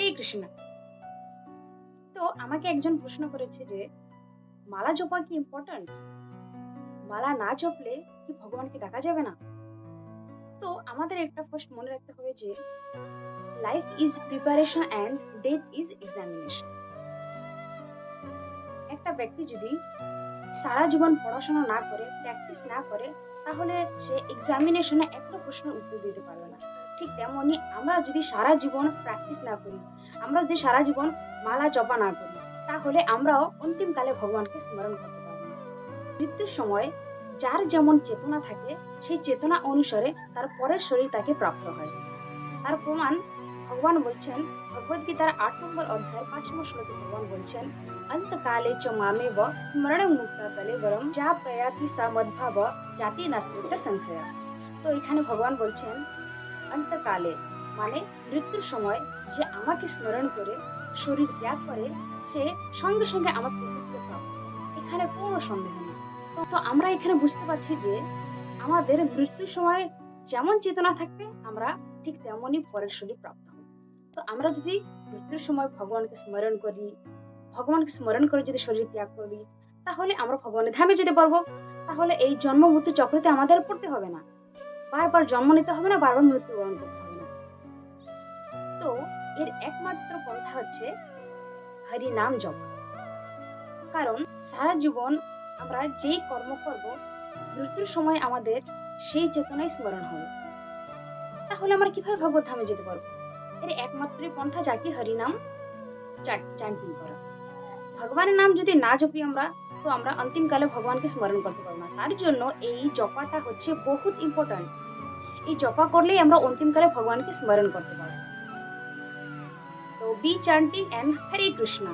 হরে কৃষ্ণ। তো আমাকে একজন প্রশ্ন করেছে যে মালা জপা কি ইম্পর্ট্যান্ট? মালা না জপলে কি ভগবানকে ডাকা যাবে না? তো আমাদের একটা ফার্স্ট মনে রাখতে হবে যে life is preparation and death is examination. একটা ব্যক্তি যদি সারা জীবন পড়াশোনা না করে, প্র্যাকটিস না করে, তাহলে সে এক্সামিনেশনে একটা প্রশ্নের উত্তর দিতে পারবে না। ঠিক তেমনি আমরা যদি সারা জীবন প্র্যাকটিস না করি, আমরা যদি সারা জীবন মালা জপা না করি, তাহলে আমরাও অন্তিমকালে ভগবানকে স্মরণ করতে পারবো না। মৃত্যুর সময় যার যেমন চেতনা থাকে, সেই চেতনা অনুসারে তার পরের শরীর তাকে প্রাপ্ত হয়। তার প্রমাণ ভগবান বলছেন ভগবদ্গীতার 8 নম্বর অধ্যায় 5 নম্বর শ্লোকে ভগবান বলছেন অন্তকালে চ মামেব স্মরণং মুক্তা কলেবরম যা প্রয়াতি সা মদ্ভাব জাতি নাস্তিত্ব সংশয়। তো এখানে ভগবান বলছেন অন্তকালে মানে মৃত্যুর সময় যে আমাকে স্মরণ করে শরীর ত্যাগ করে, সে সঙ্গে সঙ্গে আমার প্রভুত্ব প্রাপ্ত। এখানে কোনো সন্দেহ নেই। তো আমরা এখানে বুঝতে পারছি যে আমাদের মৃত্যুর সময় যেমন চেতনা থাকবে, আমরা ঠিক তেমনই পরের শরীর প্রাপ্ত হব। তো আমরা যদি মৃত্যুর সময় ভগবানকে স্মরণ করে যদি শরীর ত্যাগ করি, তাহলে আমরা ভগবানের ধামে যেতে পারবো। তাহলে এই জন্ম মৃত্যু চক্রতে আমাদের পড়তে হবে না, বারবার জন্ম নিতে হবে না, বারবার মৃত্যুবরণ করতে হবে না। তো এর একমাত্র পন্থা হচ্ছে হরি নাম জপা। কারণ সারা জীবন আমরা যেই কর্ম করব, মৃত্যুর সময় আমাদের সেই চেতনাই স্মরণ হবে। তাহলে আমরা কিভাবে ভগবত ধামে যেতে পারবো? এর একমাত্র পন্থা যাকে হরিনাম চ্যান্টিং করা। ভগবানের নাম যদি না জপি আমরা, তো আমরা অন্তিমকালে ভগবানকে স্মরণ করতে পারবো না। তার জন্য এই জপাটা হচ্ছে বহুত ইম্পর্ট্যান্ট। এই জপা করলেই আমরা অন্তিমকালে ভগবানকে স্মরণ করতে পারবো। তো be chanting and Hare Krishna.